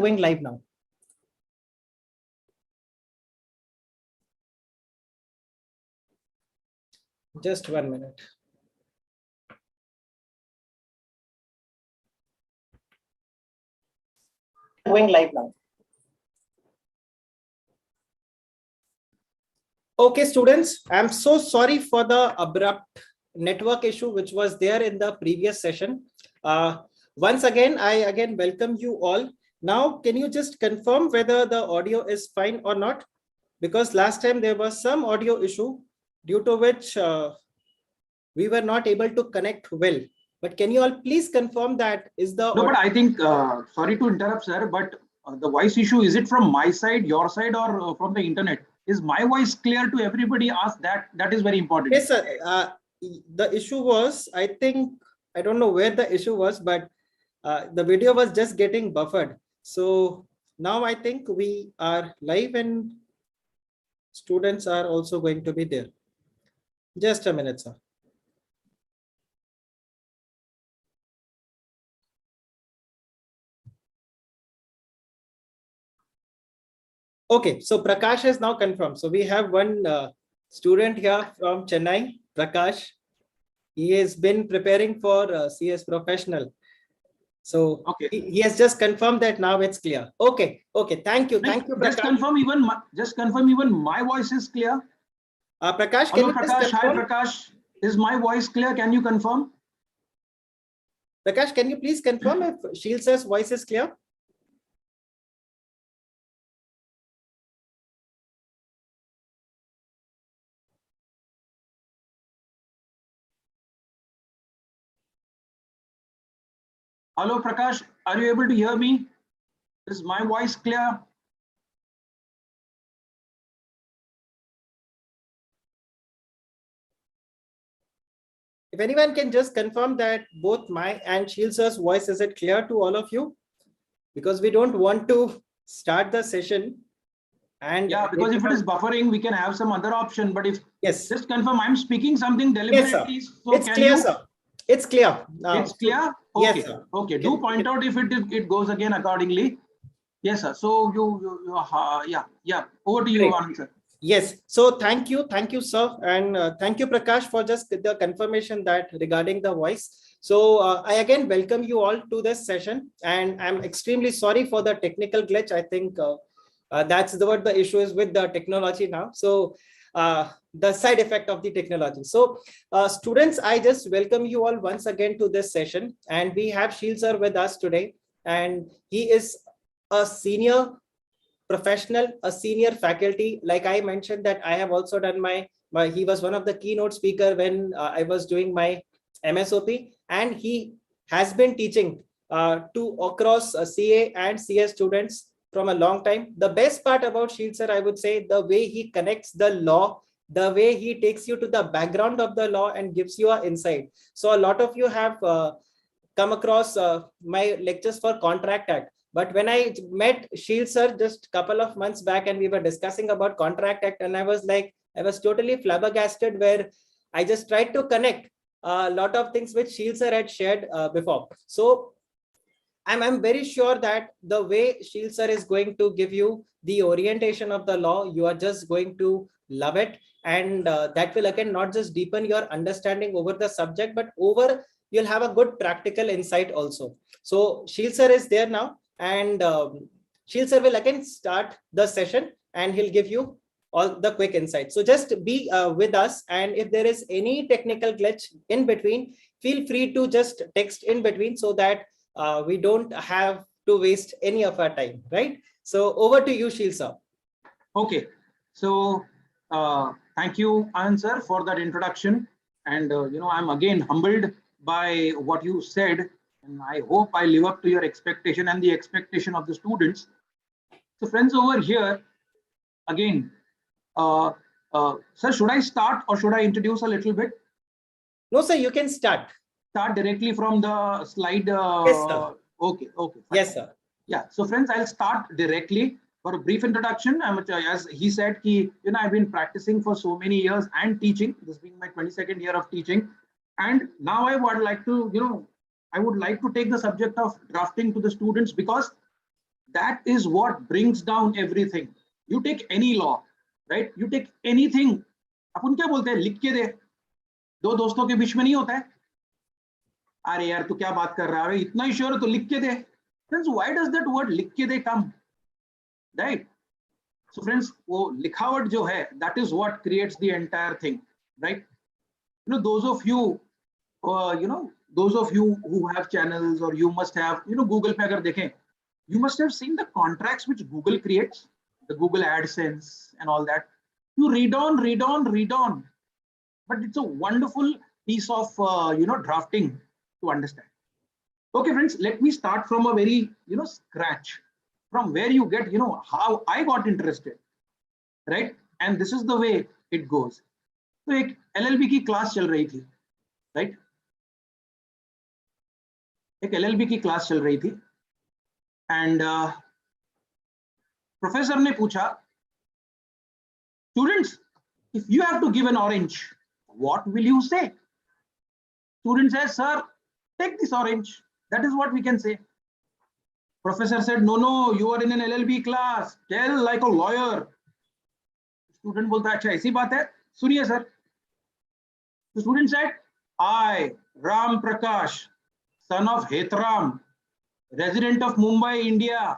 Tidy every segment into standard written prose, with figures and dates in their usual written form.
going live now. Just 1 minute. Going live now. Okay, students, I'm so sorry for the abrupt network issue which was there in the previous session. Once again, I welcome you all. Now, can you just confirm whether the audio is fine or not? Because last time there was some audio issue due to which we were not able to connect well. But can you all please confirm that is the... No, but I think, sorry to interrupt, sir, but the voice issue, is it from my side, your side, or from the internet? Is my voice clear to everybody? Ask that. That is very important. Yes, sir. The issue was, I think, I don't know where the issue was, but the video was just getting buffered. So now I think we are live and students are also going to be there. Just a minute, sir. Okay, so Prakash has now confirmed. So we have one student here from Chennai, Prakash. He has been preparing for CS Professional. So okay, he has just confirmed that now it's clear. Okay, thank you, Prakash. Just confirm even my voice is clear. Prakash, hello, can you Prakash. Hi, Prakash. Is my voice clear? Can you confirm? Prakash, can you please confirm if Sheel sir's voice is clear? Hello, Prakash. Are you able to hear me? Is my voice clear? If anyone can just confirm that both my and Sheel sir's voice, is it clear to all of you? Because we don't want to start the session. And yeah, because if it is buffering, we can have some other option. But if yes, just confirm I'm speaking something deliberately. Yes, so it's clear, sir. It's clear. It's clear. Okay. Yes, sir. Okay. Do point out if it goes again accordingly. Yes, sir. So yeah. Over to you, Anand, sir. Yes. So thank you, sir, and thank you, Prakash, for just the confirmation that regarding the voice. So I again welcome you all to this session, and I'm extremely sorry for the technical glitch. I think that's what the issue is with the technology now. So the side effect of the technology. So students, I just welcome you all once again to this session, and we have Sheel sir with us today, and he is a senior professional, a senior faculty. Like I mentioned that I have also done he was one of the keynote speaker when I was doing my MSOP, and he has been teaching to across CA and CS students from a long time. The best part about Sheel sir, I would say, the way he connects the law, the way he takes you to the background of the law and gives you an insight. So a lot of you have come across my lectures for Contract Act. But when I met Sheel sir just a couple of months back and we were discussing about Contract Act, and I was totally flabbergasted, where I just tried to connect a lot of things which Sheel sir had shared before. So I'm very sure that the way Sheel sir is going to give you the orientation of the law, you are just going to love it. And that will again not just deepen your understanding over the subject, but you'll have a good practical insight also. So Sheel sir is there now, and Sheel sir will again start the session and he'll give you all the quick insights. So just be with us, and if there is any technical glitch in between, feel free to just text in between so that we don't have to waste any of our time, right? So over to you, Sheel sir. Okay, so thank you, Anand sir, for that introduction. And I'm again humbled by what you said, and I hope I live up to your expectation and the expectation of the students. So friends, over here, again, sir, should I start or should I introduce a little bit? No, sir, you can start. Start directly from the slide. Yes, sir. Okay. Fine. Yes, sir. Yeah. So friends, I'll start directly. For a brief introduction, as he said, I've been practicing for so many years and teaching. This being my 22nd year of teaching, and now I would like to, take the subject of drafting to the students, because That is what brings down everything. You take any law, right? You take anything. अपन क्या बोलते हैं, लिख के दे. दो दोस्तों के बीच में नहीं होता है, अरे यार तू क्या बात कर रहा है, इतना ही श्योर है तो लिख के दे. Friends, why does that word लिख के दे come? Right? So friends, वो लिखावट जो है, that is what creates the entire thing, right? You know, those of you who have channels, or you must have, Google पे अगर देखें, you must have seen the contracts which Google creates, the Google AdSense and all that. You read on, but it's a wonderful piece of drafting to understand. Okay, friends, let me start from a very scratch, from where you get how I got interested, right? And this is the way it goes. तो एक LLB की class चल रही थी, right? एक LLB की class चल रही थी, and प्रोफेसर ने पूछा, students, if you have to give an orange, what will you say? Student says, sir, take this orange. That is what we can say. Professor said, no, you are in an LLB class. Tell like a lawyer. Student बोलता है, अच्छा ऐसी बात है, सुनिए sir. The student said, I, Ram Prakash, son of Hetram, resident of Mumbai, India,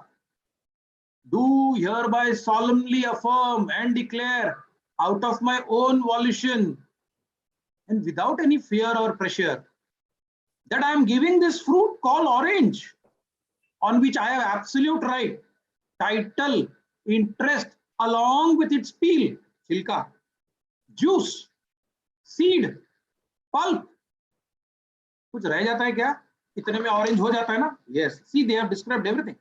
do hereby solemnly affirm and declare out of my own volition and without any fear or pressure that I am giving this fruit called orange, on which I have absolute right, title, interest, along with its peel, छिलका, juice, seed, pulp. कुछ रह जाता है क्या? इतने में orange हो जाता है ना? Yes. See, they have described everything.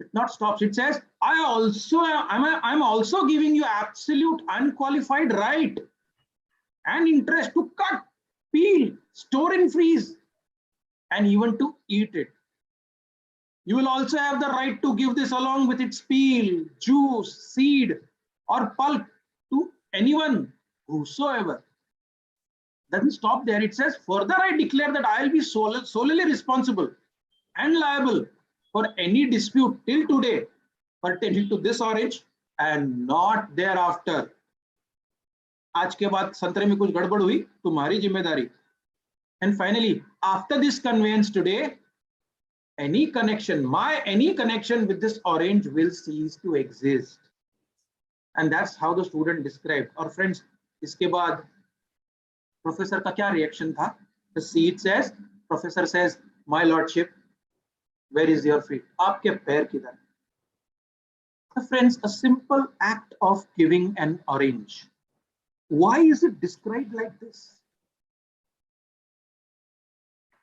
It not stops. It says, I'm also giving you absolute unqualified right and interest to cut, peel, store and freeze, and even to eat it. You will also have the right to give this along with its peel, juice, seed, or pulp to anyone, whosoever. Doesn't stop there. It says, further I declare that I will be solely responsible and liable for any dispute till today pertaining to this orange and not thereafter. आज के बाद संतरे में कुछ गड़बड़ हुई, तुम्हारी जिम्मेदारी. And finally, after this conveyance today, any connection with this orange will cease to exist. And that's how the student described. Or friends, इसके बाद professor का क्या reaction था? The seat says, professor says, my lordship, where is your feet? आपके पैर किधर? So friends, a simple act of giving an orange. Why is it described like this?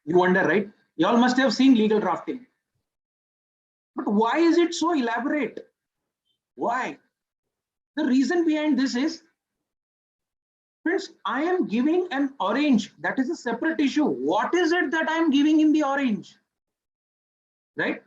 You wonder, right? You all must have seen legal drafting. But why is it so elaborate? Why? The reason behind this is, friends, I am giving an orange. That is a separate issue. What is it that I am giving in the orange? Right?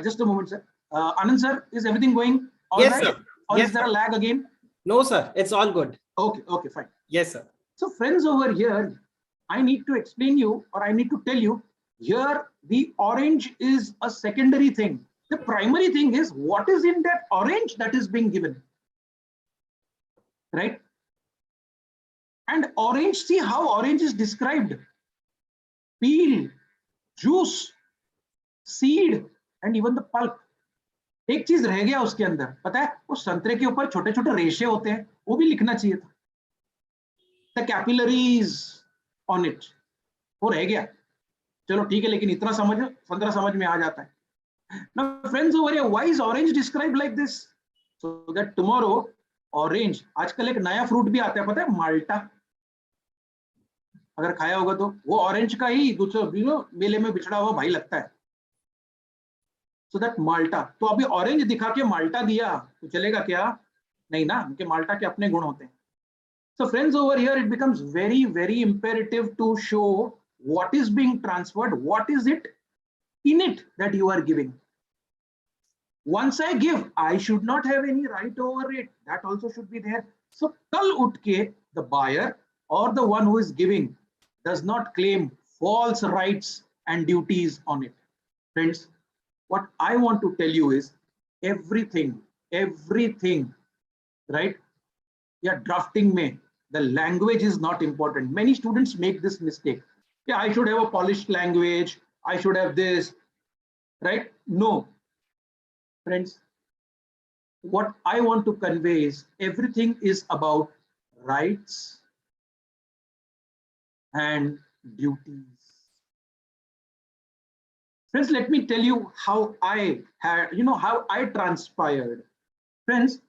Just a moment, sir. Anand sir, is everything going all yes, right? Sir. Or Yes, is there a lag again? No, sir. It's all good. Okay, fine. Yes, sir. So friends, over here, I need to explain you, or I need to tell you, here the orange is a secondary thing. The primary thing is what is in that orange that is being given. Right? And orange, see how orange is described. Peel, juice, seed, and even the pulp. एक चीज रह गया उसके अंदर, पता है? वो संतरे के ऊपर छोटे छोटे रेशे होते हैं, वो भी लिखना चाहिए था. The capillaries on it, वो रह गया. चलो ठीक है, लेकिन इतना समझ, संतरा समझ में आ जाता है. Now friends over here, why is orange described like this? So that tomorrow orange, आजकल एक नया फ्रूट भी आता है, पता है? माल्टा. अगर खाया होगा तो वो ऑरेंज का ही दूसरे मेले में बिछड़ा हुआ भाई लगता है. So that माल्टा, तो अभी ऑरेंज दिखा के माल्टा दिया तो चलेगा क्या? नहीं ना, उनके माल्टा के अपने गुण होते हैं. So friends, over here it becomes very, very imperative to show what is being transferred, what is it in it that you are giving. Once I give, I should not have any right over it. That also should be there. So kal utke, the buyer or the one who is giving does not claim false rights and duties on it. Friends, what I want to tell you is everything, right? Yeah, drafting mein, the language is not important. Many students make this mistake. Yeah, I should have a polished language. I should have this, right? No, friends, what I want to convey is everything is about rights and duties. Friends, let me tell you how I had, how I transpired. Friends,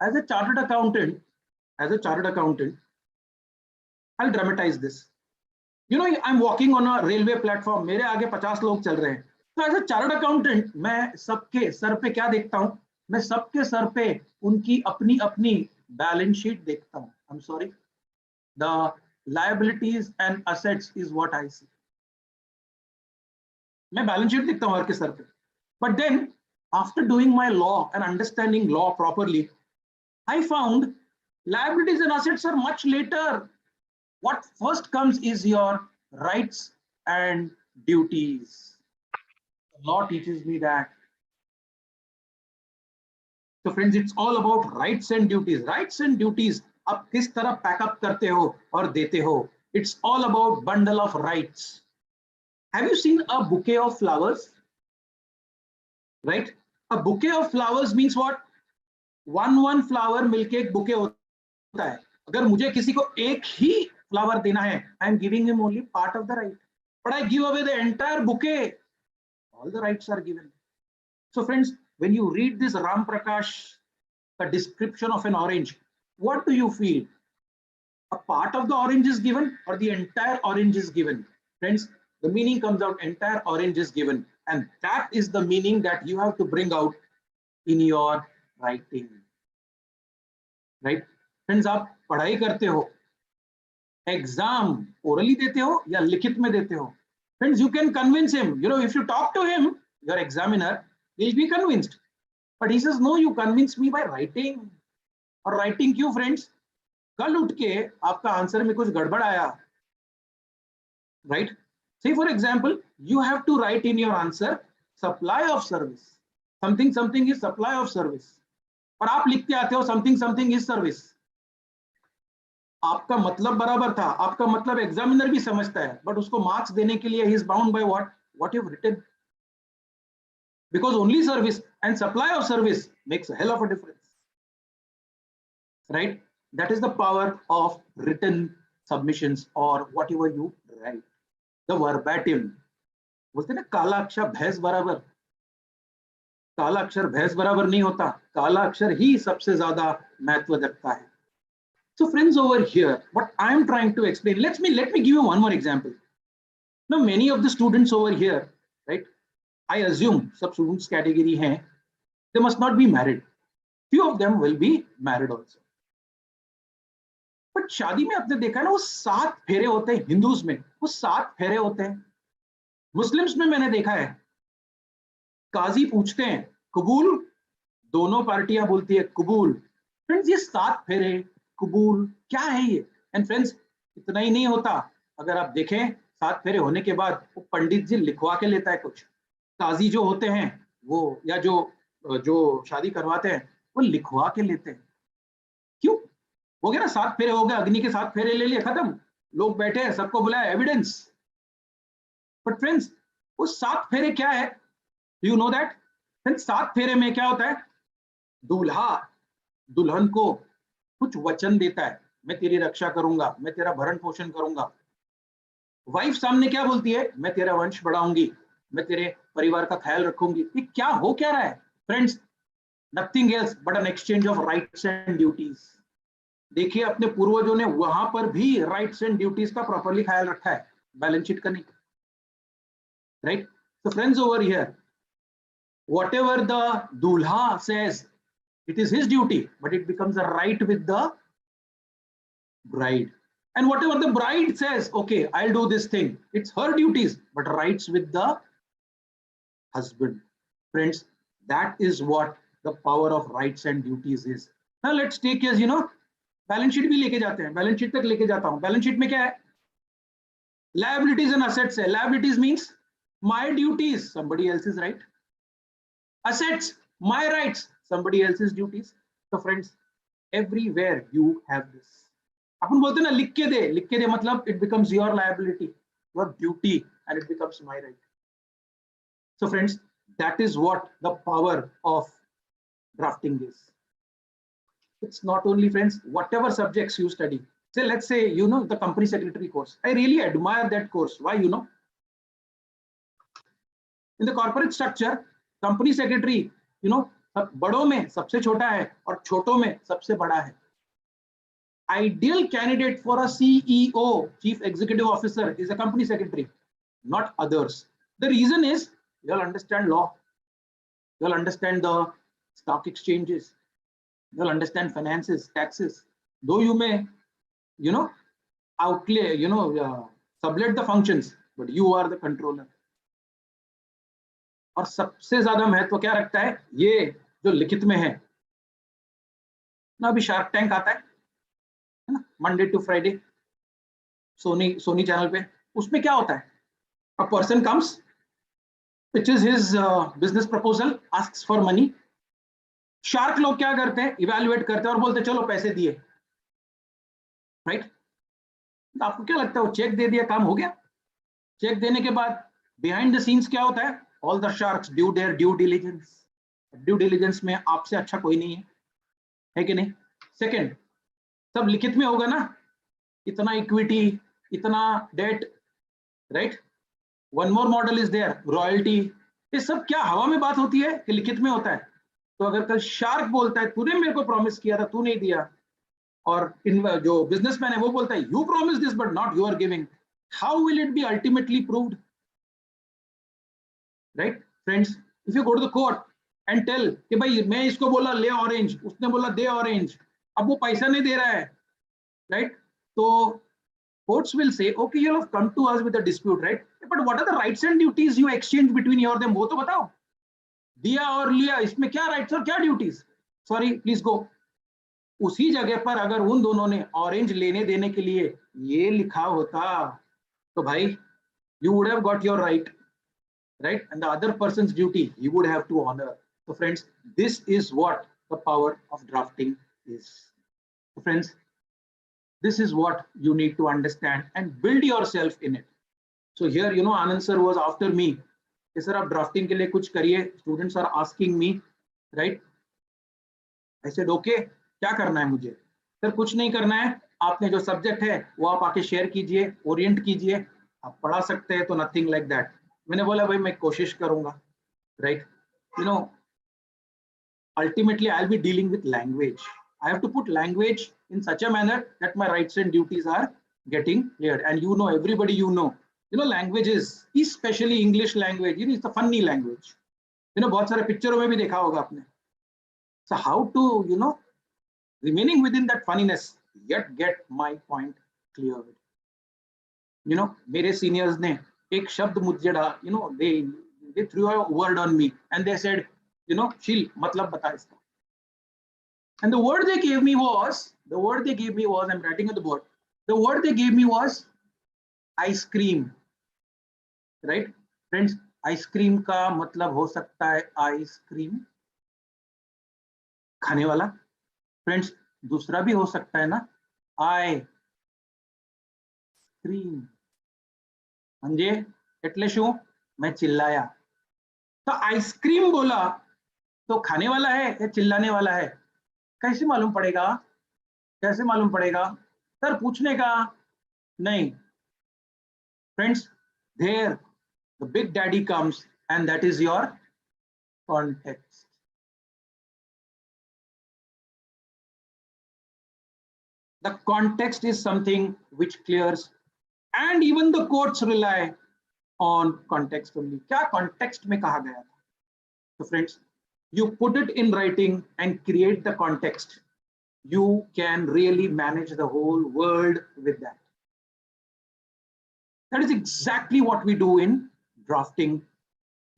as a chartered accountant, I'll dramatize this. I'm walking on a railway platform. मेरे आगे 50 लोग चल रहे हैं. So as a chartered accountant, मैं सबके sir पे क्या देखता हूँ? मैं सबके सर पे उनकी अपनी अपनी बैलेंस शीट देखता हूँ. I'm sorry. The liabilities and assets is what I see. मैं बैलेंस शीट देखता हूँ हर के सर पे. But then, after doing my law and understanding law properly, I found liabilities and assets are much later. What first comes is your rights and duties. The law teaches me that. So friends, it's all about rights and duties. Rights and duties, आप किस तरह pack up करते हो और देते हो. It's all about bundle of rights. Have you seen a bouquet of flowers? Right? A bouquet of flowers means what? One flower मिलके एक bouquet होता है. अगर मुझे किसी को एक ही flower देना है, I am giving him only part of the right. But I give away the entire bouquet. All the rights are given. So friends, when you read this Ram Prakash, a description of an orange, what do you feel? A part of the orange is given or the entire orange is given? Friends, the meaning comes out entire orange is given. And that is the meaning that you have to bring out in your writing. Right? Friends, आप पढ़ाई करते हो, exam orally देते हो या लिखित में देते हो? Friends, you can convince him. If you talk to him, your examiner will be convinced. But he says, no, you convince me by writing. और writing क्यों friends? कल उठ के आपका आंसर में कुछ गड़बड़ आया, right? Say for example, you have to write in your answer supply of service. Something is supply of service. और आप लिखते आते हो something is service. आपका मतलब बराबर था, आपका मतलब एग्जामिनर भी समझता है, बट उसको मार्क्स देने के लिए he is bound by what you've written. Because only service and supply of service makes a hell of a difference. Right? That is the power of written submissions or whatever you write. The verbatim. बोलते ना काला अक्षर भैंस बराबर. काला अक्षर भैंस बराबर नहीं होता, काला अक्षर ही सबसे ज्यादा महत्व रखता है. So friends, over here, what I am trying to explain, let me give you one more example. Now, many of the students over here, right? I assume सब students category हैं, they must not be married. Few of them will be married also. But शादी में आपने देखा ना, वो 7 फेरे होते हैं. हिंदूज में वो 7 फेरे होते हैं. मुस्लिम्स में मैंने देखा है, काजी पूछते हैं कबूल, दोनों पार्टियां बोलती है कबूल. फ्रेंड्स, ये 7 फेरे कबूल क्या है ये? एंड फ्रेंड्स, इतना ही नहीं होता. अगर आप देखें 7 फेरे होने के बाद वो पंडित जी लिखवा के लेता है कुछ. काजी जो होते हैं वो या जो शादी करवाते हैं वो लिखवा के लेते हैं. क्यों? हो गया ना, 7 फेरे हो गए, अग्नि के 7 फेरे ले लिए, खत्म. लोग बैठे हैं, सबको बुलाया, एविडेंस. बट फ्रेंड्स, वो 7 फेरे क्या है? Do you know that? Friends, 7 फेरे में क्या होता है? दूल्हा दुल्हन को कुछ वचन देता है, मैं तेरी रक्षा करूंगा, मैं तेरा भरण पोषण करूंगा. वाइफ सामने क्या बोलती है? मैं तेरा वंश बढ़ाऊंगी, मैं तेरे परिवार का ख्याल रखूंगी. ये क्या हो क्या रहा है? Friends, nothing else but an exchange of rights and duties. देखिए, अपने पूर्वजों ने वहां पर भी राइट्स एंड ड्यूटीज का प्रॉपरली ख्याल रखा है, बैलेंस शीट का नहीं. Right? So friends, over here, whatever the dulha says, it is his duty, but it becomes a right with the bride. And whatever the bride says, okay, I'll do this thing, it's her duties, but rights with the husband. Friends, that is what the power of rights and duties is. Now let's take as balance sheet भी लेके जाते हैं, balance sheet तक लेके जाता हूं. Balance sheet में क्या है? लायबिलिटीज एंड असेट्स है. Liabilities means My duties, somebody else's right. Assets, my rights, somebody else's duties. So friends, everywhere you have this. अपन बोलते हैं ना लिख के दे मतलब it becomes your liability, your duty, and it becomes my right. So friends, that is what the power of drafting is. It's not only, friends, whatever subjects you study. Say, let's say, you know, the company secretary course. I really admire that course. Why? You know, in the corporate structure, company secretary, you know, बड़ों में सबसे छोटा है और छोटों में सबसे बड़ा है. Ideal candidate for a CEO, Chief Executive Officer, is a company secretary, not others. The reason is you'll understand law, you'll understand the stock exchanges, you'll understand finances, taxes. Though you may, you know, outlay, you know, sublet the functions, but you are the controller. और सबसे ज्यादा महत्व क्या रखता है ये जो लिखित में है ना. अभी शार्क टैंक आता है ना, Monday to Friday Sony channel पे. उसमें क्या होता है, a person comes, pitches his business proposal, asks for money. Shark लोग क्या करते हैं, इवैल्यूएट करते हैं और बोलते हैं चलो पैसे दिए, राइट. तो आपको क्या लगता है वो चेक दे दिया काम हो गया? चेक देने के बाद बिहाइंड द सीन्स क्या होता है, all the sharks due there due diligence. Due diligence में आपसे अच्छा कोई नहीं है कि नहीं? सेकंड, सब लिखित में होगा ना, इतना इक्विटी, इतना debt, right. One more model is there, royalty. ये सब क्या हवा में बात होती है कि लिखित में होता है? तो अगर कल शार्क बोलता है तूने मेरे को प्रॉमिस किया था, तू नहीं दिया, और जो बिजनेसमैन है वो बोलता है you promise this but not you are giving, how will it be ultimately proved? Right friends, if you go to the court and tell कि भाई मैं इसको बोला ले ऑरेंज, उसने बोला दे ऑरेंज, अब वो पैसा नहीं दे रहा है, राइट. तो courts will say okay, you have come to us with a dispute, right, but what are the rights and duties you exchange between you और them, वो तो बताओ. दिया और लिया, इसमें क्या राइट्स और क्या ड्यूटीज? Sorry, please go. उसी जगह पर अगर उन दोनों ने ऑरेंज लेने देने के लिए ये लिखा होता तो भाई you would have got your right, and the other person's duty you would have to honor. So friends, this is what the power of drafting is. So friends, this is what you need to understand and build yourself in it. So here, you know, Anand sir was after me. Yes, sir, आप drafting के लिए कुछ करिए. Students are asking me, right? I said, okay, क्या करना है मुझे? Sir कुछ नहीं करना है, आपने जो सब्जेक्ट है वो आप आके शेयर कीजिए, ओरिएंट कीजिए, आप पढ़ा सकते हैं, तो नथिंग लाइक दैट. मैंने बोला भाई मैं कोशिश करूंगा, right. You know, ultimately I'll be dealing with language. I have to put language in such a manner that my rights and duties are getting cleared. And you know, everybody, you know, languages, especially English language, you know, it's a funny language. You know, बहुत सारे पिक्चरों में भी देखा होगा आपने. So how to, you know, remaining within that funniness, yet get my point cleared. You know, मेरे seniors ने एक शब्द मुझे डाला, you know, they threw a word on me and they said, you know, Sheel, मतलब बता इसका. And the word they gave me was, I'm writing on the board, the word they gave me was ice cream, right? Friends, ice cream का मतलब हो सकता है ice cream, खाने वाला. Friends, दूसरा भी हो सकता है ना, I cream. म्हणजे એટલે શું? मैं चिल्लाया. तो आइसक्रीम बोला तो खाने वाला है या चिल्लाने वाला है? कैसे मालूम पड़ेगा? कैसे मालूम पड़ेगा? सर पूछने का नहीं. Friends, there the big daddy comes, and that is your context. The context is something which clears, and even the courts rely on context only. क्या context में कहा गया था? So friends, you put it in writing and create the context. You can really manage the whole world with that. That is exactly what we do in drafting,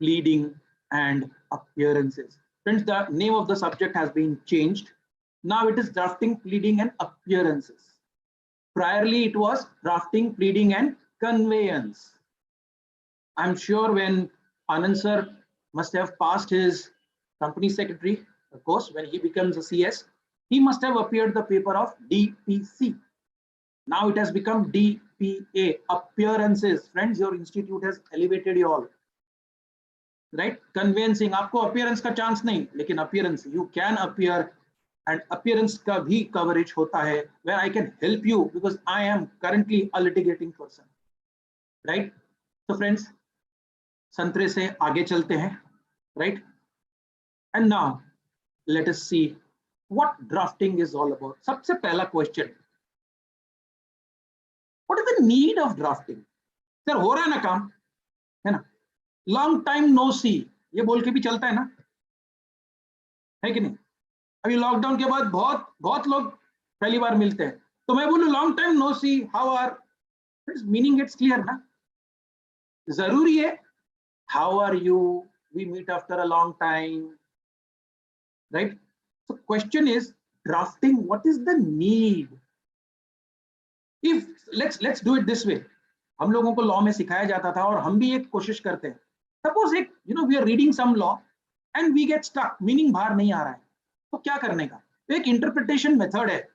pleading, and appearances. Friends, the name of the subject has been changed. Now it is drafting, pleading, and appearances. Priorly, it was drafting, pleading, and conveyance. I'm sure when Anand sir must have passed his company secretary, of course, when he becomes a CS, he must have appeared the paper of DPC. Now it has become DPA, appearances. Friends, your institute has elevated you all. Right? Conveyancing, आपको appearance का chance नहीं, लेकिन appearance, you can appear, and appearance का भी coverage होता है, where I can help you because I am currently a litigating person. Right? So friends, संतरे से आगे चलते हैं, right? And now let us see what drafting is all about. सबसे पहला question, what is the need of drafting? Sir हो रहा है ना काम, है ना? Long time no see, ये बोल के भी चलता है ना, है कि नहीं? अभी लॉकडाउन के बाद बहुत बहुत लोग पहली बार मिलते हैं, तो मैं बोलूं long time no see, how are, meaning gets clear ना? जरूरी है how are you, we meet after a long time, right? So question is drafting, what is the need? If let's do it this way, हम लोगों को law में सिखाया जाता था और हम भी एक कोशिश करते हैं, सपोज एक we are reading some law and we get stuck, meaning बाहर नहीं आ रहा है, तो क्या करने का? तो एक इंटरप्रिटेशन मेथड है,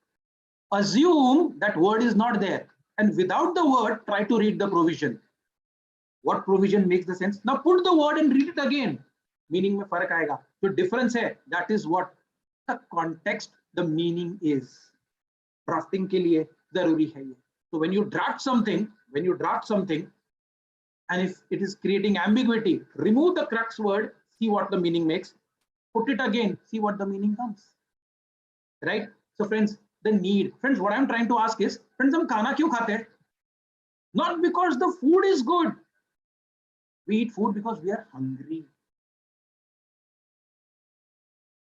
assume that word is not there and without the word try to read the provision. What provision makes the sense? Now put the word and read it again. Meaning में फर्क आएगा. जो difference है, that is what the context, the meaning is. Drafting के लिए जरूरी है ये. So when you draft something, and if it is creating ambiguity, remove the crux word, see what the meaning makes. Put it again, see what the meaning comes. Right? So friends, the need. Friends, what I'm trying to ask is, friends, हम खाना क्यों खाते हैं? Not because the food is good. We eat food because we are hungry.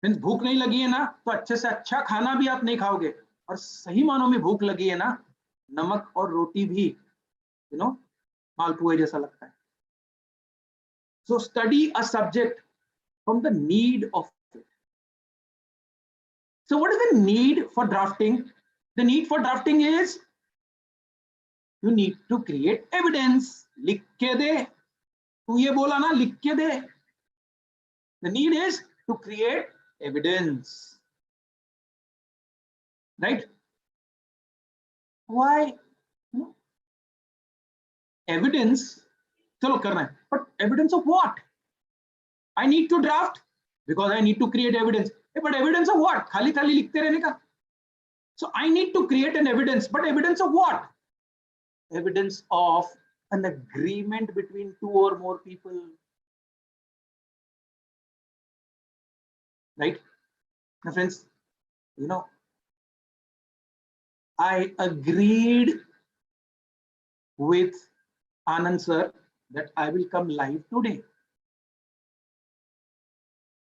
Friends, भूख नहीं लगी है ना, तो अच्छे से अच्छा खाना भी आप नहीं खाओगे, और सही मानों में भूख लगी है ना, नमक और रोटी भी मालपुए जैसा लगता है. So study a subject from the need of it. So what is the need for drafting? The need for drafting is you need to create evidence. लिख के दे, तू ये बोला ना, लिख के दे. The need is to create evidence, right? Why? Evidence, चलो करना है, but evidence of what? I need to draft because I need to create evidence. But evidence of what? खाली खाली लिखते रहने का. So I need to create an evidence, but evidence of what? Evidence of an agreement between two or more people, right? My friends, I agreed with Anand sir that I will come live today.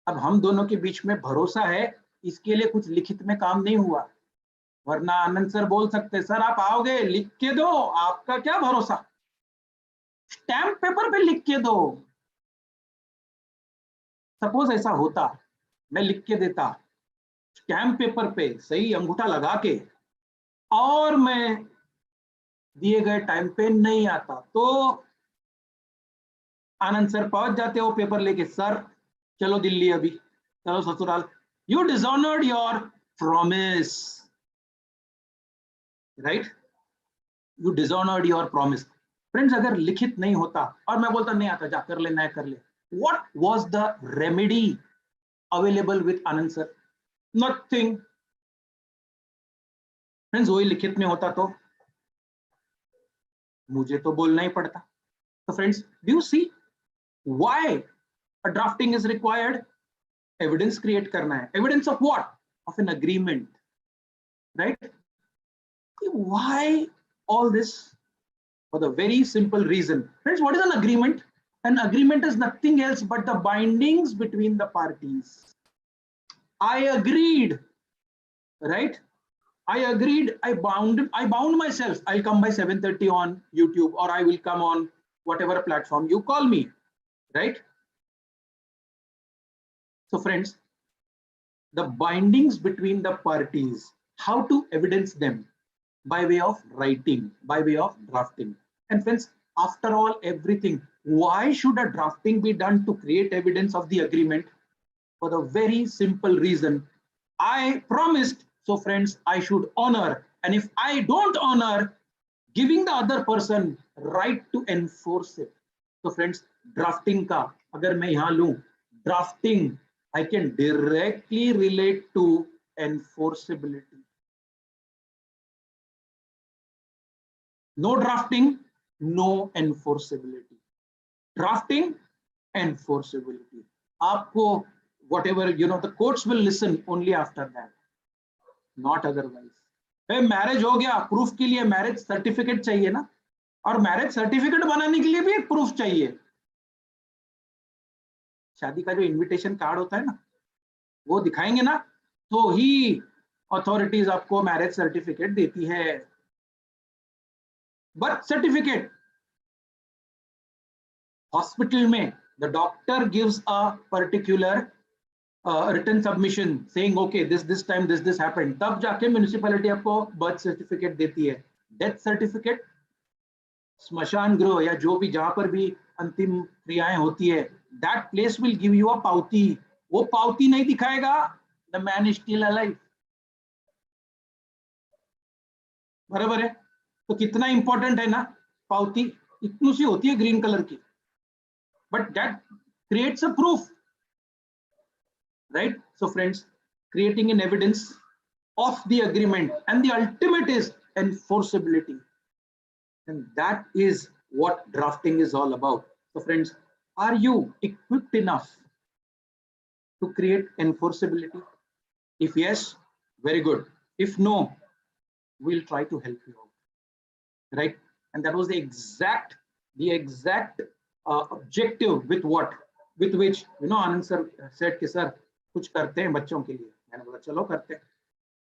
अब हम दोनों के बीच में भरोसा है, इसके लिए कुछ लिखित में काम नहीं हुआ, वरना आनंद सर बोल सकते सर आप आओगे, लिख के दो, आपका क्या भरोसा, स्टैम्प पेपर पे लिख के दो. सपोज ऐसा होता, मैं लिख के देता स्टैम्प पेपर पे सही अंगूठा लगा के, और मैं दिए गए टाइम पे नहीं आता, तो आनंद सर पहुंच जाते हो पेपर लेके, सर चलो दिल्ली, अभी चलो ससुराल. You dishonoured your promise, right? You dishonoured your promise. Friends, अगर लिखित नहीं होता और मैं बोलता नहीं आता, जा कर ले, नया कर ले, what was the remedy available with Anand sir? Nothing. Friends, वही लिखित में होता तो मुझे तो बोलना ही पड़ता. तो friends, do you see why a drafting is required? Evidence create करना है. Evidence of what? Of an agreement, right? Why all this? For the very simple reason, friends, what is an agreement? An agreement is nothing else but the bindings between the parties. I agreed, right? I agreed, I bound myself, I'll come by 7:30 on YouTube, or I will come on whatever platform you call me, right? So friends, the bindings between the parties, how to evidence them? By way of writing, by way of drafting. And friends, after all, everything, why should a drafting be done to create evidence of the agreement? For the very simple reason, I promised, so friends, I should honor. And if I don't honor, giving the other person right to enforce it. So friends, drafting का अगर मैं यहाँ लूँ, drafting, I can directly relate to enforceability. No drafting, no enforceability. Drafting, enforceability. आपको whatever, the courts will listen only after that, not otherwise. Marriage हो गया, proof के लिए मैरिज सर्टिफिकेट चाहिए ना, और मैरिज सर्टिफिकेट बनाने के लिए भी एक प्रूफ चाहिए. शादी का जो इनविटेशन कार्ड होता है ना, वो दिखाएंगे ना, तो ही अथॉरिटीज आपको मैरिज सर्टिफिकेट देती है. बर्थ सर्टिफिकेट, हॉस्पिटल में the doctor gives a particular written submission saying okay this time this happened, तब जाके म्युनिसिपैलिटी आपको बर्थ सर्टिफिकेट देती है. डेथ सर्टिफिकेट, स्मशान गृह या जो भी जहां पर भी अंतिम क्रियाएं होती है, that place will give you अ पावती. वो पावती नहीं दिखाएगा, the man is still alive. बराबर है? तो कितना इंपॉर्टेंट है ना पावती, इतनी सी होती है ग्रीन कलर की, but that creates a proof. Right? So friends, creating an evidence of the agreement, and the ultimate is enforceability. And that is what drafting is all about. So friends, are you equipped enough to create enforceability? If yes, very good. If no, we'll try to help you out. Right? And that was the exact objective with which, Anand sir said, sir, कुछ करते हैं बच्चों के लिए. मैंने बोला चलो करते हैं.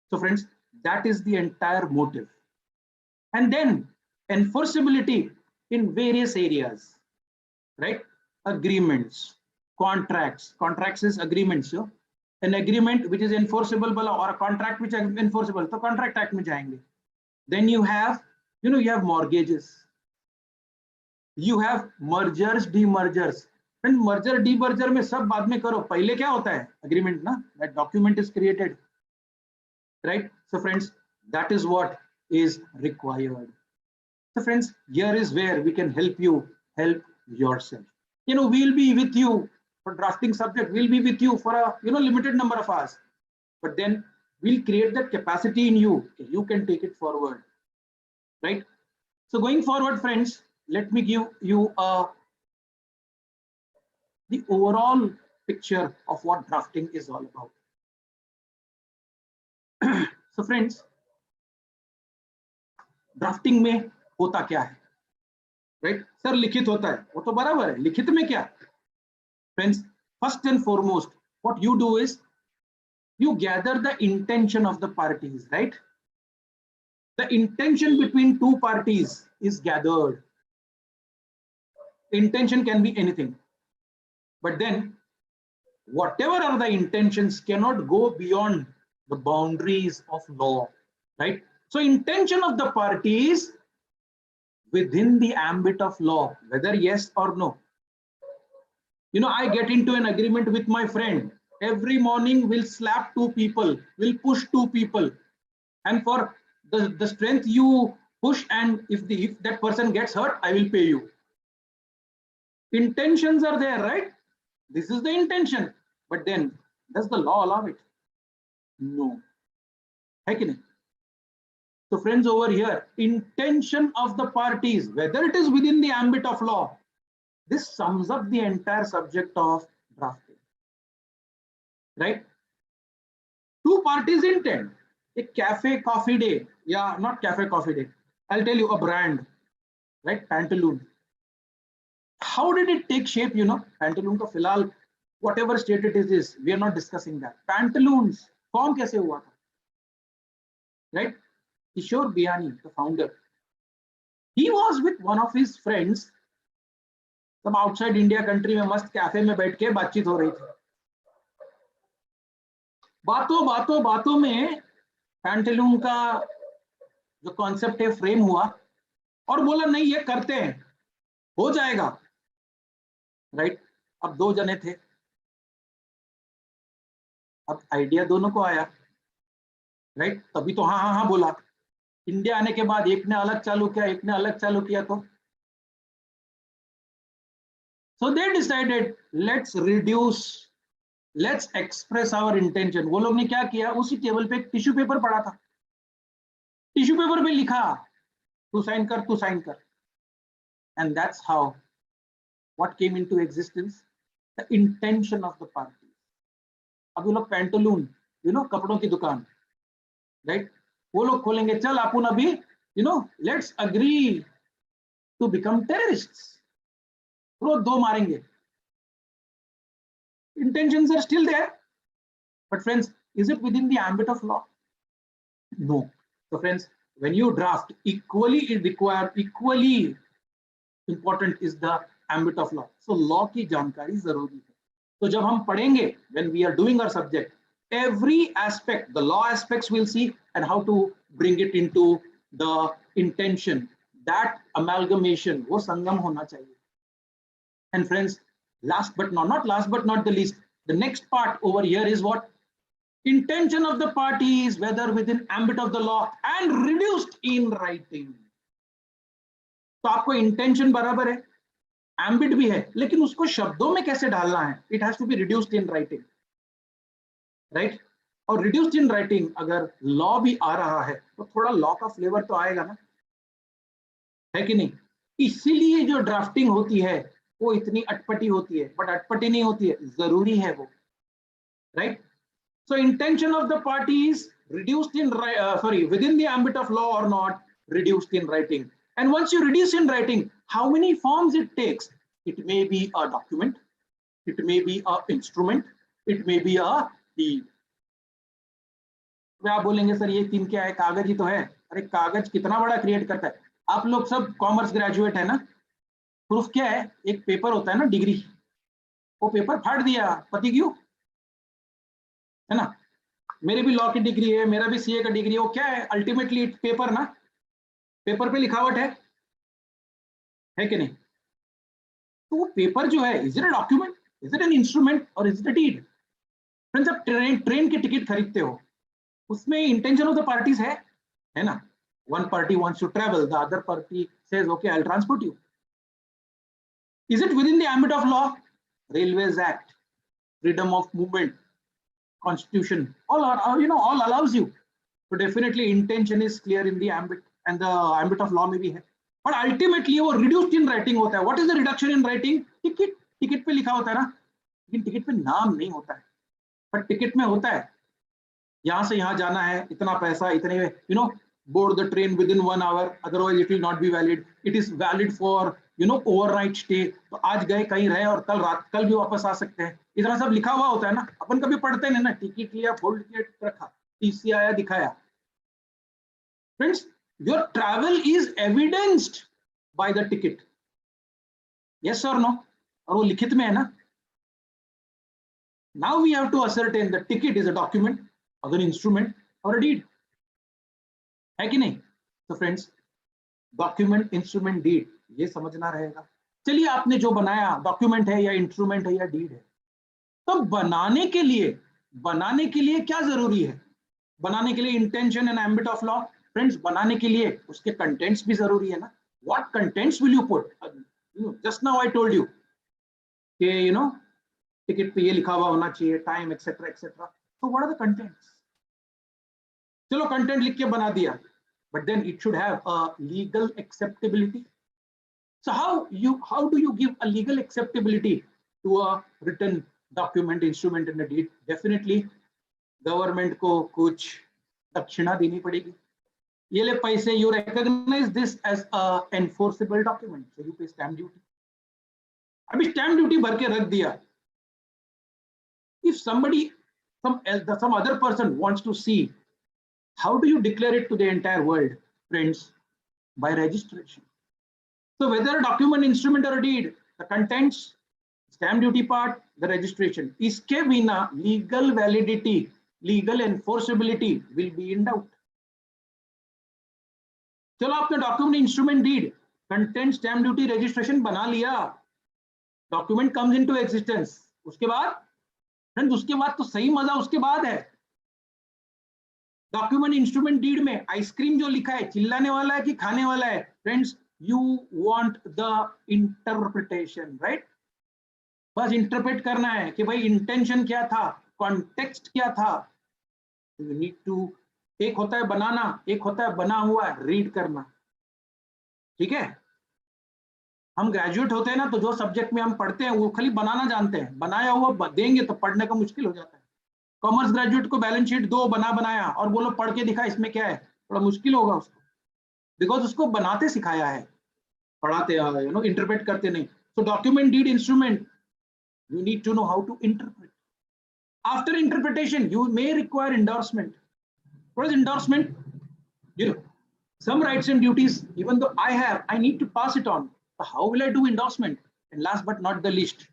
So friends, that is the entire motive. And then enforceability in various areas, right? Agreements, contracts is agreements. So an agreement which is enforceable or a contract which is enforceable, तो contract act में जाएंगे. Then you have mortgages, you have mergers, demergers. And merger demerger में सब बाद में करो, पहले क्या होता है? Agreement ना, that document is created, right? So friends, that is what is required. So friends, here is where we can help you help yourself. We'll be with you for drafting subject, we'll be with you for a limited number of hours, but then we'll create that capacity in you, you can take it forward, right? So going forward, friends, let me give you the overall picture of what drafting is all about. So friends, drafting में होता क्या है? Right? Sir, लिखित होता है, वो तो बराबर है. लिखित में क्या? Friends, first and foremost, what you do is you gather the intention of the parties, right? The intention between two parties is gathered. Intention can be anything. But then, whatever are the intentions cannot go beyond the boundaries of law, right? So intention of the parties within the ambit of law, whether yes or no. I get into an agreement with my friend. Every morning we'll slap two people, we'll push two people. And for the strength you push, and if that person gets hurt, I will pay you. Intentions are there, right? This is the intention. But then, does the law allow it? No. So friends, over here, intention of the parties, whether it is within the ambit of law, this sums up the entire subject of drafting. Right? Two parties intend. A cafe coffee day, not cafe coffee day. I'll tell you a brand, right? Pantaloon. How did it take shape? Pantaloon ka filal, whatever state it is, we are not discussing that. Pantaloons, form kaise hua tha? Right? Kishore Biyani, the founder, he was with one of his friends. Some outside India country में मस्त cafe में बैठ के बातचीत हो रही थी. बातों में पैंटलून का जो कॉन्सेप्ट है फ्रेम हुआ और बोला नहीं ये करते हैं, हो जाएगा. राइट। अब दो जने थे, अब आइडिया दोनों को आया, राइट। तभी तो हाँ हाँ हाँ बोला। इंडिया आने के बाद एक ने अलग चालू किया, एक ने अलग चालू किया, तो so they decided let's reduce, let's express our intention। वो लोग ने क्या किया, उसी टेबल पे एक टिश्यू पेपर पड़ा था, टिश्यू पेपर पे लिखा तू साइन कर, तू साइन कर। And that's how what came into existence, the intention of the party। अभी लोग पैंटलून, कपड़ों की दुकान, राइट, वो लोग खोलेंगे, चल अपन अभी let's agree to become terrorists, रोज दो मारेंगे। Intentions are still there, but friends, is it within the ambit of law? No. So friends, when you draft, equally important is the ambit of law। So law की जानकारी जरूरी है। तो जब हम पढ़ेंगे, when we are doing our subject, every aspect, the law aspects we'll see, and how to bring it into the intention, that amalgamation, वो संगम होना चाहिए। And friends, last but not the least, the next part over here is what? Intention of the parties, whether within ambit of the law and reduced in writing। तो आपको intention बराबर है, ambit भी है, लेकिन उसको शब्दों में कैसे डालना है, it has to be reduced in writing, right. और रिड्यूस्ड इन राइटिंग अगर लॉ भी आ रहा है तो थोड़ा लॉ का फ्लेवर तो आएगा ना, है कि नहीं। इसीलिए जो ड्राफ्टिंग होती है वो इतनी अटपटी होती है, बट अटपटी नहीं होती है, जरूरी है वो, right. So intention of the parties reduced in within the ambit of law or not, reduced in writing। And once you reduce in writing, how many forms it takes? It may be a document, it may be a instrument, it may be a deed। आप बोलेंगे sir ये तीन क्या है, कागज ही तो है। अरे कागज कितना बड़ा क्रिएट करता है। आप लोग सब कॉमर्स ग्रेजुएट है ना, प्रूफ क्या है, एक पेपर होता है ना, डिग्री, वो पेपर फाड़ दिया, पति क्यों, है ना। मेरी भी लॉ की डिग्री है, मेरा भी सीए का डिग्री है, वो क्या है, अल्टीमेटली पेपर ना, पेपर पे लिखावट है कि नहीं। तो वो पेपर जो है, is it a document, is it an instrument, और is it a deed. Friends, आप ट्रेन की टिकट खरीदते हो, उसमें इंटेंशन ऑफ द पार्टीज है ना। One party wants to travel, the other party says okay I will transport you. Is it within the ambit of law? Railways act, freedom of movement, constitution, all all allows you, so definitely intention is clear in the ambit, and the ambit of law में भी है, but ultimately वो reduced in writing होता है। what is the reduction in writing? Ticket पे लिखा होता है ना, लेकिन टिकट पे नाम नहीं होता है, पर टिकट में होता है यहाँ से यहाँ जाना है, इतना पैसा, इतने board the train within 1 hour, otherwise it will not be valid, it is valid for overnight stay। तो आज गए कहीं रहे और कल भी वापस आ सकते हैं, इतना सब लिखा हुआ होता है ना। अपन कभी पढ़ते नहीं ना, टिकट लिया, फोल्ड किया, रखा, टीसी आया, दिखाया। Friends, your travel is evidenced by the ticket, yes और नो, और वो लिखित में है ना। Now we have to ascertain the ticket is a document, other instrument और अ डीड, है कि नहीं। तो फ्रेंड्स, डॉक्यूमेंट, इंस्ट्रूमेंट, डीड, ये समझना रहेगा। चलिए, आपने जो बनाया डॉक्यूमेंट है या इंस्ट्रूमेंट है या डीड है, तो बनाने के लिए क्या जरूरी है? बनाने के लिए intention and ambit of law. Friends, बनाने के लिए उसके कंटेंट्स भी जरूरी है ना। What contents will you put? Just now I told you कि टिकट पे ये लिखा हुआ होना चाहिए, टाइम एक्सेट्रा एक्सेट्रा। तो व्हाट आर द कंटेंट्स? चलो कंटेंट लिख के बना दिया, but then it should have a legal acceptability। So how do you give a legal acceptability to a written document, instrument and a deed? Definitely government को कुछ दक्षिणा देनी पड़ेगी। ये ले पैसे, you recognize this as a enforceable document, so you pay stamp duty। अभी stamp duty भर के रख दिया, if somebody, some other person wants to see, how do you declare it to the entire world? Friends, by registration। So whether a document, instrument or a deed, the contents, stamp duty part, the registration, इसके बिना legal validity, legal enforceability will be in doubt। चलो आपने document, instrument, deed, content, stamp duty, registration बना लिया, document comes into existence, उसके बाद friends, उसके बाद तो सही मजा उसके बाद है। डॉक्यूमेंट इंस्ट्रूमेंट डीड में आइसक्रीम जो लिखा है चिल्लाने वाला है कि खाने वाला है? Friends, you want the interpretation, right? बस इंटरप्रेट करना है कि भाई इंटेंशन क्या था, कॉन्टेक्स्ट क्या था। यू नीड टू, एक होता है बनाना, एक होता है बना हुआ रीड करना, ठीक है? हम ग्रेजुएट होते हैं ना, तो जो सब्जेक्ट में हम पढ़ते हैं वो खाली बनाना जानते हैं, बनाया हुआ देंगे तो पढ़ने का मुश्किल हो जाता है। कॉमर्स ग्रेजुएट को बैलेंस शीट दो बनाया और बोलो पढ़ के दिखा इसमें क्या है, थोड़ा मुश्किल होगा उसको, बिकॉज उसको बनाते सिखाया है, पढ़ाते इंटरप्रेट करते नहीं। So document deed instrument, you need to know how to interpret. After interpretation, you may require endorsement. What is endorsement? Some rights and duties, even though I need to pass it on. So how will I do endorsement? And last but not the least,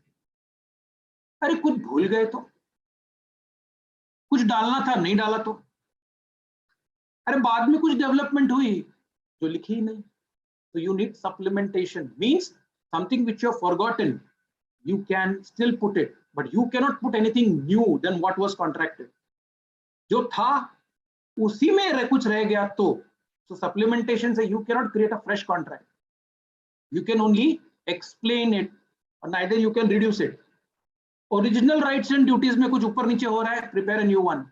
अरे कुछ भूल गए तो, कुछ डालना था नहीं डाला तो, अरे बाद में कुछ डेवलपमेंट हुई जो लिखी ही नहीं, so you need supplementation, means something which you have forgotten, you can still put it, but you cannot put anything new than what was contracted. जो था उसी में कुछ रह गया तो, so supplementation से you cannot create a fresh contract, you can only explain it, or neither you can reduce it. Original rights and duties में कुछ ऊपर नीचे हो रहा है, prepare a new one,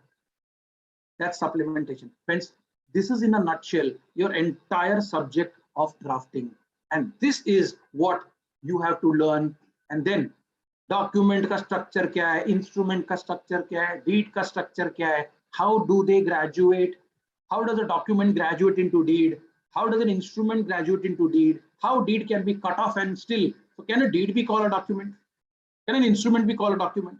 that's supplementation. Friends, this is in a nutshell your entire subject of drafting, and this is what you have to learn. And then document का structure क्या है, instrument का structure क्या है, deed का structure क्या है, how do they graduate, how does a document graduate into deed, how does an instrument graduate into deed, how deed can be cut off and still, so can a deed be called a document, can an instrument be called a document,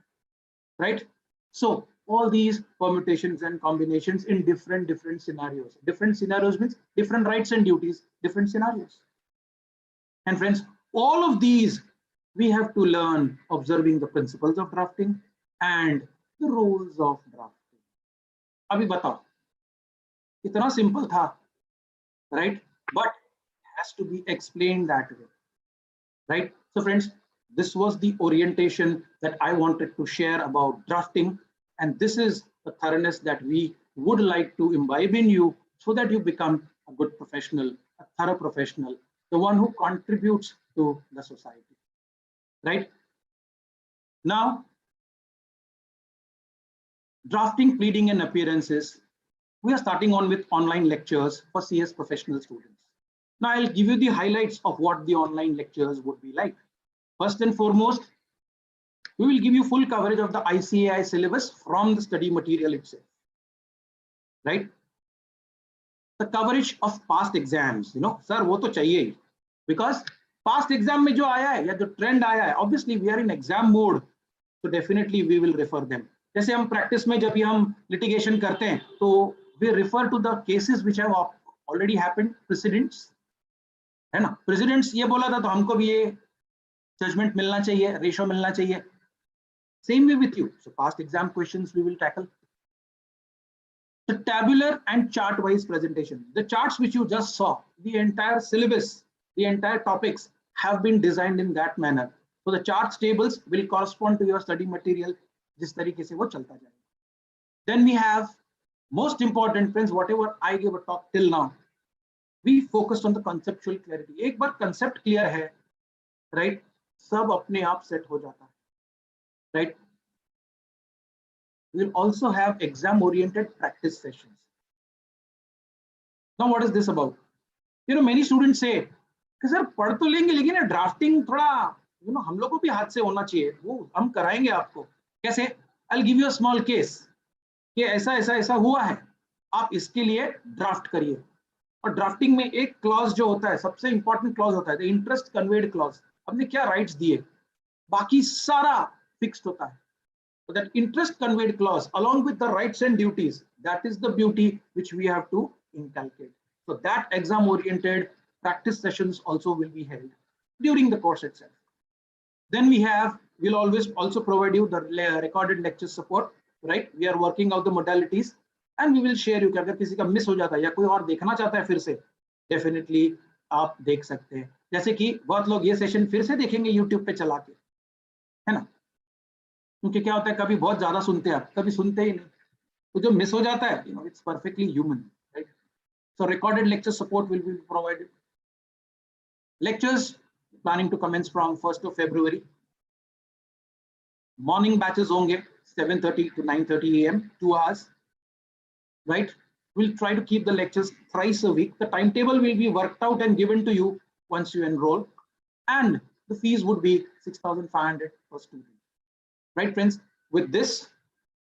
right? So all these permutations and combinations in different scenarios. Different scenarios means different rights and duties, different scenarios. And friends, all of these we have to learn observing the principles of drafting and the rules of drafting. अभी बताओ, इतना simple था, right? But it has to be explained that way, right? So friends, this was the orientation that I wanted to share about drafting. And this is the thoroughness that we would like to imbibe in you so that you become a good professional, a thorough professional, the one who contributes to the society, right? Now, drafting, pleading, and appearances, we are starting on with online lectures for CS professional students. Now, I'll give you the highlights of what the online lectures would be like. First and foremost, we will give you full coverage of the ICAI syllabus from the study material itself, right? The coverage of past exams, sir, वो तो चाहिए ही, because past exam में जो आया है या जो trend आया है, obviously we are in exam mode, so definitely we will refer them. जैसे हम practice में जब हम litigation करते हैं, तो we refer to the cases which have already happened, precedents, है ना? Precedents ये बोला था तो हमको भी ये judgment मिलना चाहिए, ratio मिलना चाहिए. Same way with you. So past exam questions we will tackle. The tabular and chart-wise presentation. The charts which you just saw, the entire syllabus, the entire topics have been designed in that manner. So the charts tables will correspond to your study material. जिस तरीके से वो चलता जाएगा. Then we have most important, friends, whatever I gave a talk till now, we focused on the conceptual clarity. एक बार concept clear है, right? सब अपने आप set हो जाता है. Right? We'll also have exam-oriented practice sessions. Now, what is this about? Many students say, "Sir, पढ़ तो लेंगे लेकिन drafting थोड़ा, हम लोगों को भी हाथ से होना चाहिए. वो हम कराएंगे आपको. कैसे? I'll give you a small case. कि ऐसा ऐसा ऐसा हुआ है. आप इसके लिए draft करिए. और drafting में एक clause जो होता है, सबसे important clause होता है, the interest conveyed clause. हमने क्या rights दिए? बाकी सारा fixed होता है. So that interest conveyed clause along with the rights and duties, that is the beauty which we have to inculcate. So that exam oriented practice sessions also will be held during the course itself. Then we'll always also provide you the recorded lecture support, right? We are working out the modalities and we will share you. अगर किसी का miss हो जाता है या कोई और देखना चाहता है फिर से, definitely आप देख सकते हैं. जैसे कि बहुत लोग ये सेशन फिर से देखेंगे YouTube पे चला के, है ना? क्योंकि क्या होता है, कभी बहुत ज्यादा सुनते हैं आप, कभी सुनते ही नहीं, तो जो मिस हो जाता है, it's perfectly human, right? So recorded lecture support will be provided. Lectures planning to commence from 1st of February. Morning batches होंगे 7:30 to 9:30 a.m. 2 hours, right? We'll try to keep the lectures thrice a week. The timetable will be worked out and given to you once you enroll, and the fees would be 6,500 per student, right, friends? With this,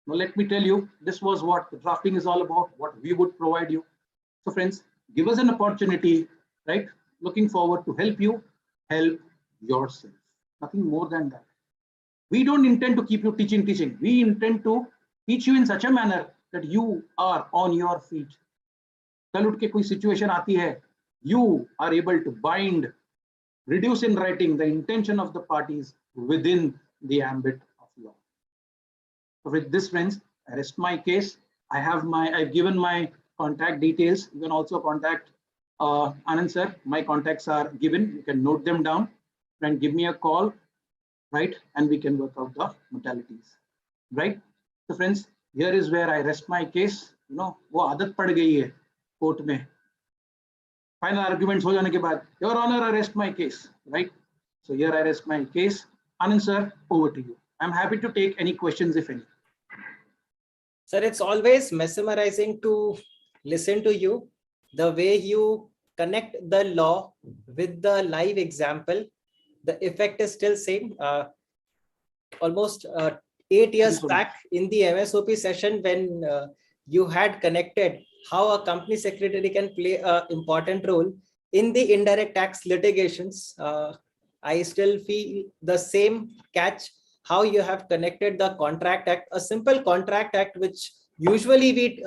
now let me tell you, this was what the drafting is all about, what we would provide you. So friends, give us an opportunity, right? Looking forward to help you help yourself. Nothing more than that. We don't intend to keep you teaching. We intend to teach you in such a manner that you are on your feet. कल उठ के कोई situation आती है, you are able to bind, reduce in writing the intention of the parties within the ambit of law. So with this, friends, I rest my case. I've given my contact details. You can also contact Anand sir. My contacts are given. You can note them down and give me a call, right? And we can work out the modalities, right? So friends, here is where I rest my case. वो आदत पड़ गई है court में, final arguments हो जाने के बाद, your honour, I rest my case, right? So here I rest my case. Anand sir, over to you. I'm happy to take any questions, if any. Sir, it's always mesmerizing to listen to you. The way you connect the law with the live example, the effect is still same. Almost 8 years back in the MSOP session, when you had connected how a company secretary can play an important role in the indirect tax litigations, I still feel the same catch, how you have connected the contract act, a simple contract act, which usually we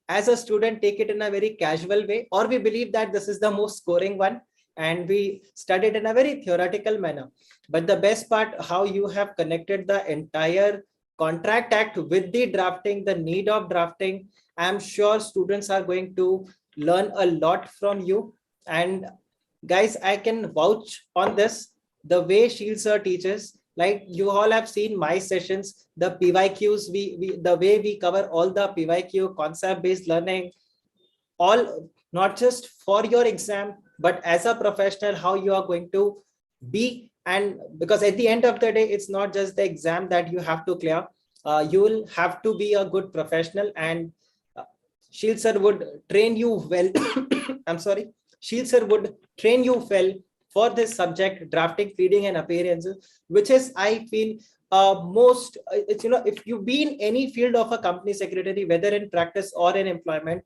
as a student take it in a very casual way, or we believe that this is the most scoring one, and we studied in a very theoretical manner. But the best part, how you have connected the entire contract act with the drafting, the need of drafting. I'm sure students are going to learn a lot from you. And guys, I can vouch on this. The way Sheel sir teaches, like you all have seen my sessions, the PYQs, the way we cover all the PYQ concept-based learning, all not just for your exam, but as a professional, how you are going to be. And because at the end of the day, it's not just the exam that you have to clear. You will have to be a good professional, and Sheel sir would train you well. I'm sorry. Sheel sir would train you well for this subject, drafting, pleading, and appearances, which is, I feel, most, it's, if you be in any field of a company secretary, whether in practice or in employment,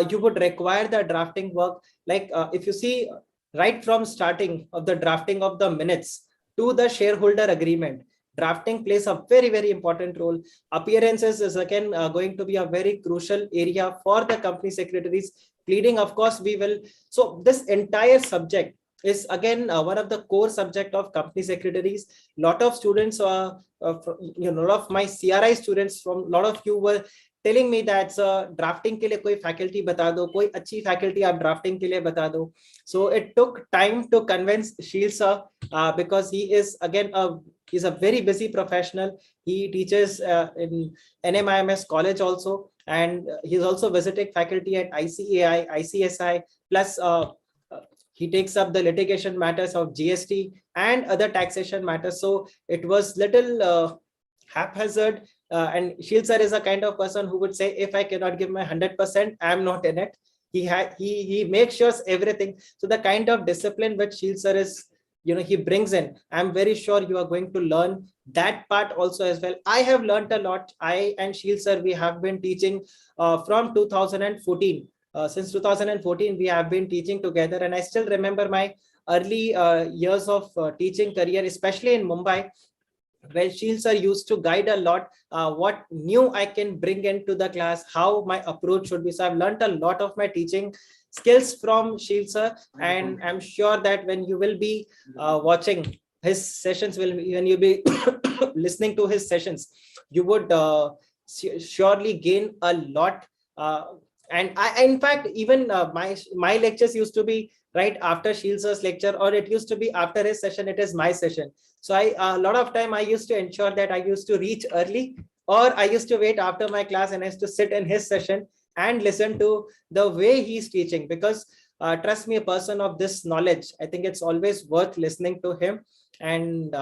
you would require the drafting work. Like if you see, right from starting of the drafting of the minutes to the shareholder agreement, drafting plays a very, very important role. Appearances is again going to be a very crucial area for the company secretaries. Pleading, of course, we will. So this entire subject is again one of the core subject of company secretaries. Lot of students, a lot of my CRI students from a lot of you were telling me that drafting के लिए कोई faculty बता दो, कोई अच्छी faculty आप drafting के लिए बता दो. So it took time to convince Sheel sir, because he is again he's a very busy professional. He teaches in NMIMS college also, and he's also visiting faculty at ICAI, ICSI, plus he takes up the litigation matters of GST and other taxation matters. So it was little haphazard. And Sheel sir is a kind of person who would say, if I cannot give my 100%, I'm not in it. He makes sure everything. So the kind of discipline which Sheel sir is, he brings in, I'm very sure you are going to learn that part also as well. I have learned a lot. I and Sheel sir, we have been teaching from 2014. Since 2014, we have been teaching together, and I still remember my early years of teaching career, especially in Mumbai, where Sheel sir used to guide a lot, what new I can bring into the class, how my approach should be. So I've learned a lot of my teaching skills from Sheel sir, and I'm sure that when you will be watching his sessions, when you'll be listening to his sessions, you would surely gain a lot. And I, in fact, even my lectures used to be right after Sheel sir's lecture, or it used to be after his session, it is my session. So I, a lot of time I used to ensure that I used to reach early, or I used to wait after my class and I used to sit in his session and listen to the way he's teaching. Because trust me, a person of this knowledge, I think it's always worth listening to him. And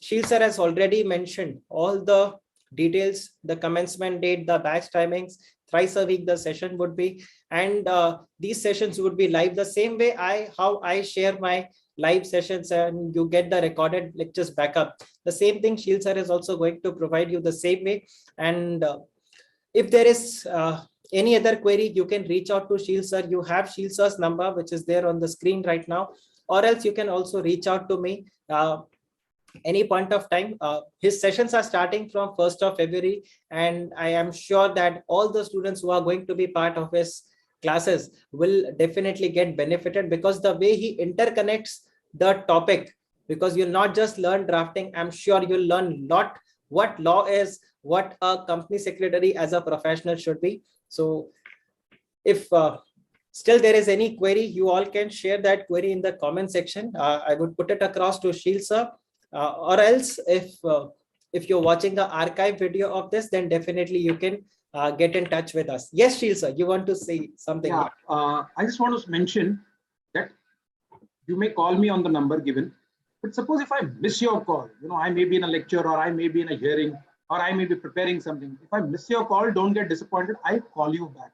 Sheel sir has already mentioned all the details, the commencement date, the batch timings, thrice a week the session would be, and these sessions would be live the same way how I share my live sessions and you get the recorded lectures back up. The same thing Sheel sir is also going to provide you the same way. And if there is any other query, you can reach out to Sheel sir. You have Sheel sir's number, which is there on the screen right now, or else you can also reach out to me. Any point of time. His sessions are starting from 1st of February, and I am sure that all the students who are going to be part of his classes will definitely get benefited, because the way he interconnects the topic, because you'll not just learn drafting, I'm sure you'll learn lot what law is, what a company secretary as a professional should be. So if still there is any query, you all can share that query in the comment section. I would put it across to Sheel sir. Or else if you're watching the archive video of this, then definitely you can get in touch with us. Yes, Sheel sir, you want to say something? Yeah, I just want to mention that you may call me on the number given, but suppose if I miss your call, I may be in a lecture, or I may be in a hearing, or I may be preparing something. If I miss your call, don't get disappointed. I'll call you back,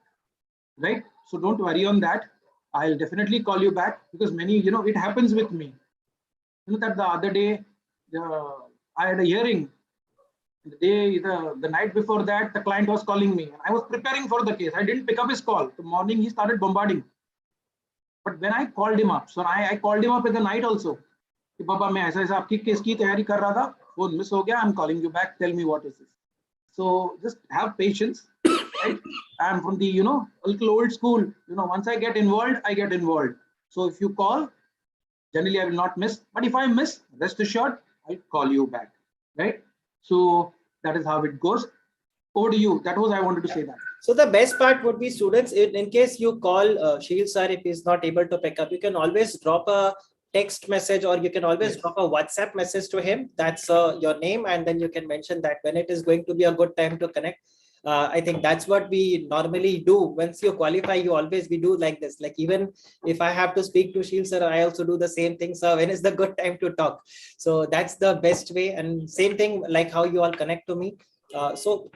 right? So don't worry on that. I'll definitely call you back, because many, it happens with me. That the other day, I had a hearing. The night before that, the client was calling me. I was preparing for the case. I didn't pick up his call. The morning, he started bombarding. But when I called him up, so I called him up in the night also. कि बाबा मैं ऐसा ऐसा आपकी case की तैयारी कर रहा था, फोन मिस हो गया, I'm calling you back, tell me what is this. So just have patience, right? I'm from the a little old school. Once I get involved, I get involved. So if you call, generally I will not miss. But if I miss, rest assured, I'll call you back, right? So that is how it goes. Over to you. That was I wanted to say that. So the best part would be, students, in case you call Sheel sir, if he's not able to pick up, you can always drop a text message, or you can always drop a WhatsApp message to him. That's your name, and then you can mention that when it is going to be a good time to connect. I think that's what we normally do. Once you qualify, we do like this. Like, even if I have to speak to Sheel sir, I also do the same thing. So when is the good time to talk? So that's the best way. And same thing like how you all connect to me. So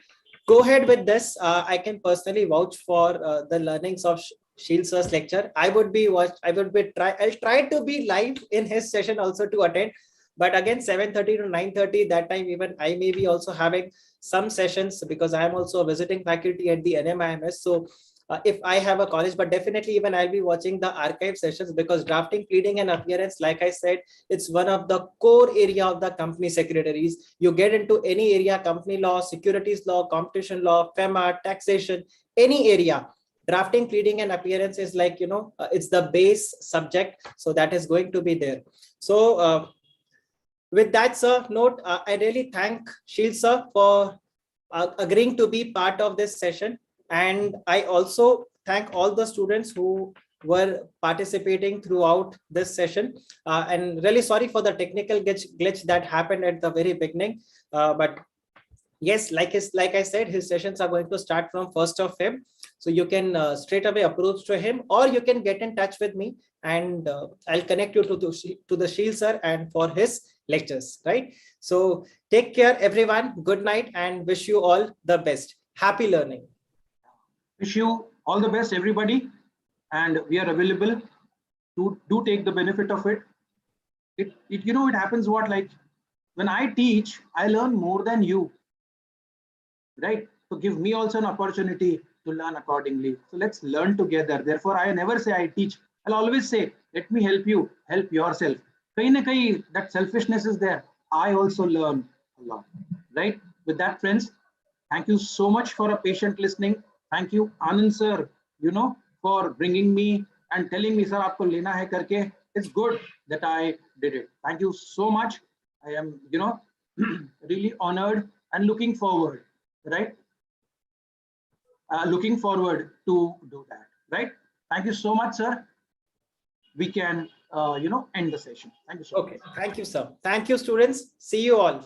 go ahead with this. I can personally vouch for the learnings of Sheel sir's lecture. I'll try to be live in his session also to attend. But again, 7:30 to 9:30, that time even I may be also having some sessions, because I am also a visiting faculty at the NMIMS. So if I have a college, but definitely even I'll be watching the archive sessions, because drafting, pleading, and appearance, like I said, it's one of the core area of the company secretaries. You get into any area, company law, securities law, competition law, FEMA, taxation, any area. Drafting, pleading, and appearance is like, it's the base subject. So that is going to be there. So with that, sir, note, I really thank Sheel sir for agreeing to be part of this session. And I also thank all the students who were participating throughout this session. And really sorry for the technical glitch that happened at the very beginning. But yes, like I said, his sessions are going to start from 1st of Feb. So you can straight away approach to him, or you can get in touch with me, and I'll connect you to the Sheel sir and for his lectures, right? So take care, everyone. Good night, and wish you all the best. Happy learning. Wish you all the best, everybody. And we are available to do take the benefit of it. It happens what, like, when I teach, I learn more than you, right? So give me also an opportunity to learn accordingly. So let's learn together. Therefore, I never say I teach. I'll always say, let me help you, help yourself. That selfishness is there. I also learn a lot, right? With that, friends, thank you so much for a patient listening. Thank you, Anand sir, for bringing me and telling me, sir, aapko lena hai karke. It's good that I did it. Thank you so much. I am, really honored and looking forward, right? looking forward to do that, right? Thank you so much, sir. We can, end the session. Thank you so much. Okay. Thank you, sir. Thank you, students. See you all.